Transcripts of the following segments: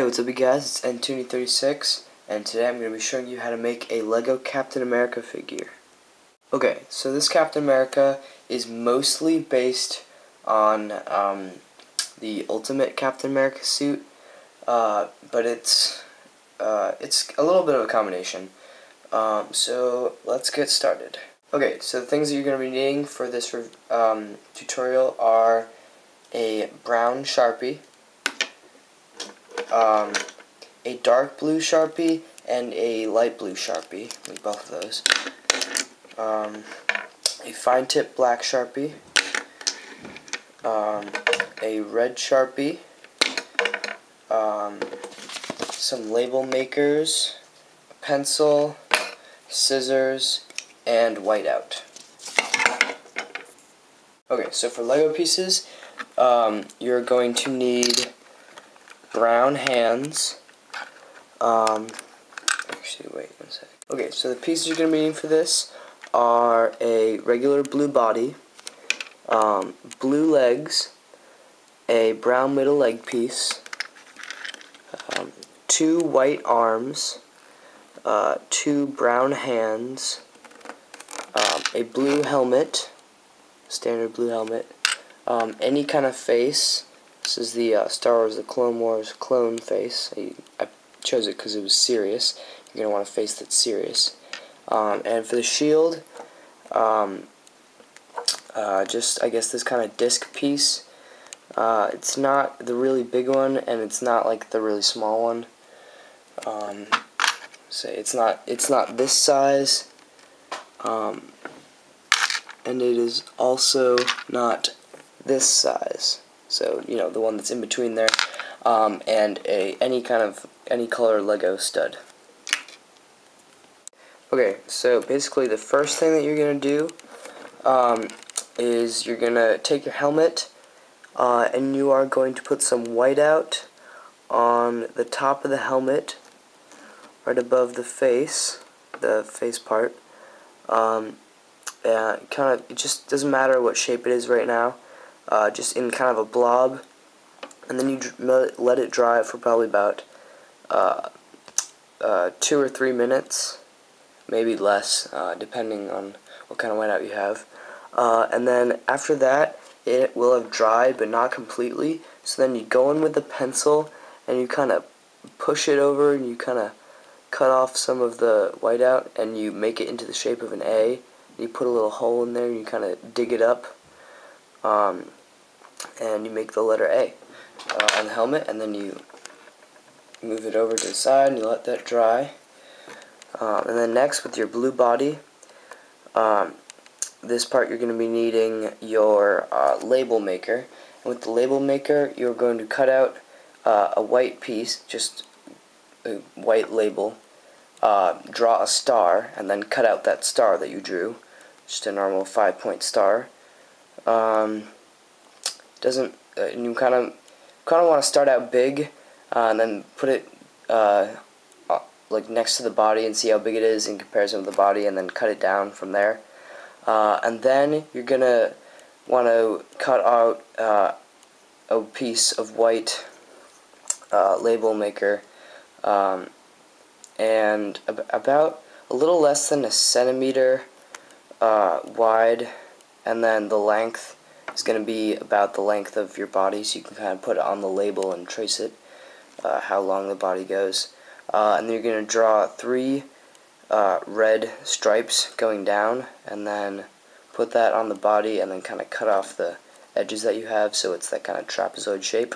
what's up you guys, it's N-Toony36, and today I'm going to be showing you how to make a Lego Captain America figure. Okay, so this Captain America is mostly based on the Ultimate Captain America suit, but it's a little bit of a combination. So let's get started. Okay, so the things that you're going to be needing for this tutorial are a brown Sharpie, a dark blue Sharpie, and a light blue Sharpie, like both of those. A fine tip black Sharpie, a red Sharpie, some label makers, a pencil, scissors, and whiteout. Okay, so for Lego pieces, you're going to need brown hands. Actually, wait one sec. Okay, so the pieces you're going to be needing for this are a regular blue body, blue legs, a brown middle leg piece, 2 white arms, 2 brown hands, a blue helmet, standard blue helmet, any kind of face. This is the Star Wars The Clone Wars clone face. I chose it because it was serious. You're going to want a face that's serious. And for the shield, just I guess this kind of disc piece. It's not the really big one, and it's not like the really small one. So it's not this size, and it is also not this size. So you know, the one that's in between there, and any color Lego stud. Okay, so basically the first thing that you're gonna do is you're gonna take your helmet, and you are going to put some whiteout on the top of the helmet, right above the face part. It just doesn't matter what shape it is right now, just in kind of a blob, and then you let it dry for probably about 2 or 3 minutes, maybe less, depending on what kind of whiteout you have. And then after that, it will have dried, but not completely. So then you go in with the pencil, and you kind of push it over, and you kind of cut off some of the whiteout, and you make it into the shape of an A. And you put a little hole in there, and you kind of dig it up, and you make the letter A on the helmet, and then you move it over to the side, and you let that dry. And then next, with your blue body, this part you're going to be needing your label maker. And with the label maker, you're going to cut out a white piece, just a white label, draw a star, and then cut out that star that you drew, just a normal 5-point star. And you kind of want to start out big, and then put it like next to the body and see how big it is in comparison with the body, and then cut it down from there. And then you're gonna want to cut out a piece of white label maker, and about a little less than a centimeter wide, and then the length is going to be about the length of your body, so you can kind of put it on the label and trace it, how long the body goes. And then you're going to draw 3 red stripes going down, and then put that on the body, and then kind of cut off the edges that you have, so it's that kind of trapezoid shape.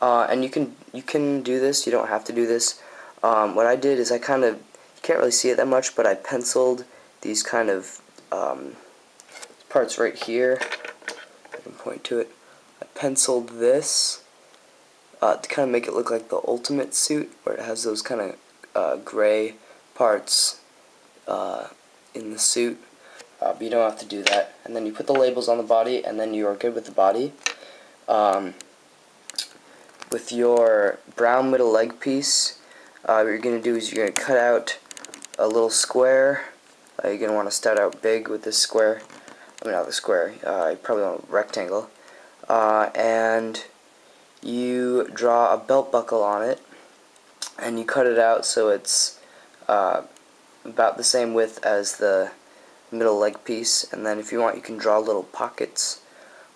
And you can do this. You don't have to do this. What I did is you can't really see it that much, but I penciled these kind of parts right here. I can point to it. I penciled this to kind of make it look like the Ultimate suit, where it has those kind of gray parts in the suit. But you don't have to do that. And then you put the labels on the body, and then you are good with the body. With your brown middle leg piece, what you're going to do is you're going to cut out a little square. You're going to want to start out big with this square. I mean, not the square. You probably want a rectangle. And you draw a belt buckle on it, and you cut it out so it's about the same width as the middle leg piece, and then if you want you can draw little pockets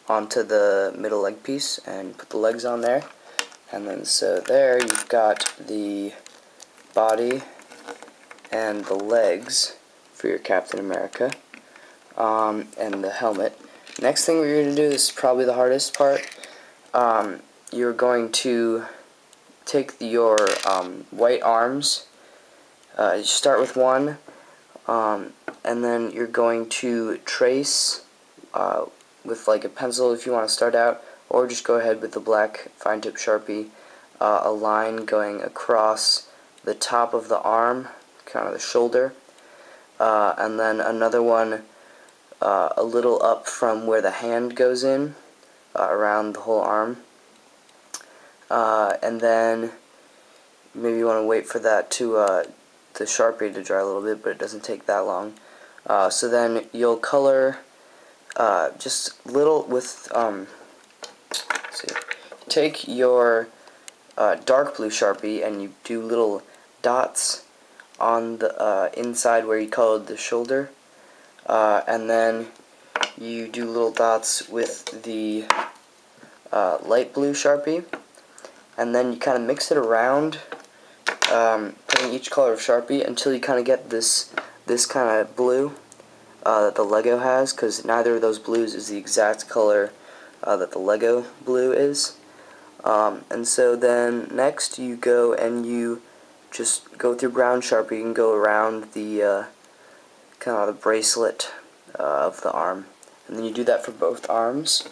onto the middle leg piece and put the legs on there. And then so there you've got the body and the legs for your Captain America, and the helmet. Next thing we're going to do, this is probably the hardest part. You're going to take your white arms. You start with one, and then you're going to trace with like a pencil if you want to start out, or just go ahead with the black fine tip Sharpie, a line going across the top of the arm, kind of the shoulder, and then another one a little up from where the hand goes in, around the whole arm, and then maybe you want to wait for that to the Sharpie to dry a little bit, but it doesn't take that long. So then you'll color just little with let's see, take your dark blue Sharpie and you do little dots on the inside where you colored the shoulder, and then you do little dots with the light blue Sharpie, and then you kind of mix it around, putting each color of Sharpie until you kind of get this kind of blue that the Lego has, because neither of those blues is the exact color that the Lego blue is. And so then next you go and you just go through brown Sharpie and go around the kind of the bracelet of the arm, and then you do that for both arms.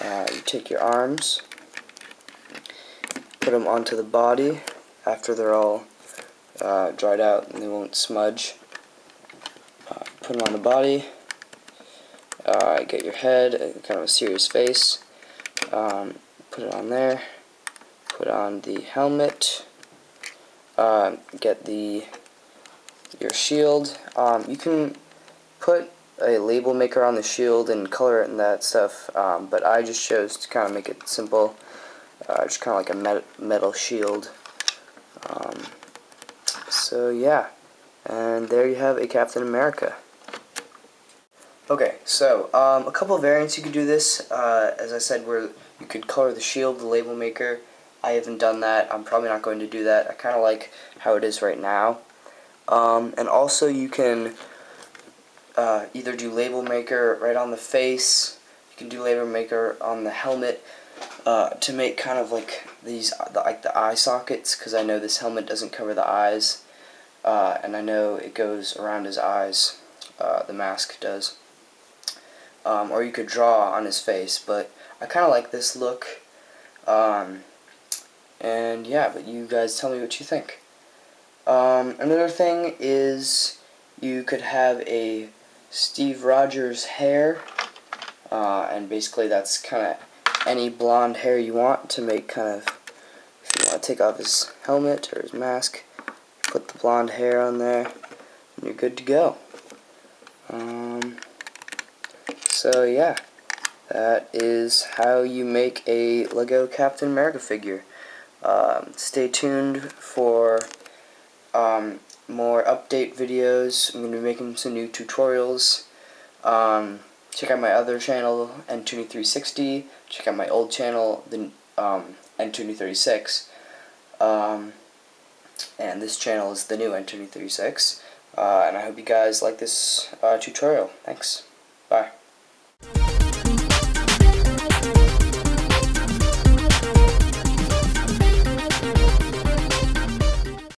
You take your arms, put them onto the body after they're all dried out and they won't smudge. Put them on the body. Get your head, kind of a serious face. Put it on there. Put on the helmet. Get your shield. You can put a label maker on the shield and color it and that stuff, but I just chose to kind of make it simple, just kind of like a metal shield. So yeah, and there you have a Captain America. Okay, so a couple of variants you could do this. As I said, where you could color the shield, the label maker. I haven't done that. I'm probably not going to do that. I kind of like how it is right now. And also you can either do label maker right on the face. You can do label maker on the helmet to make kind of like these, like the eye sockets, because I know this helmet doesn't cover the eyes, and I know it goes around his eyes. The mask does. Or you could draw on his face, but I kind of like this look. And yeah, but you guys tell me what you think. Another thing is you could have a Steve Rogers hair, and basically that's kind of any blonde hair you want to make kind of, if you want to take off his helmet or his mask, put the blonde hair on there, and you're good to go. So yeah, that is how you make a Lego Captain America figure. Stay tuned for more update videos. I'm going to be making some new tutorials. Check out my other channel, N2360. Check out my old channel, the N2036. And this channel is the new N2036. And I hope you guys like this tutorial. Thanks. Bye.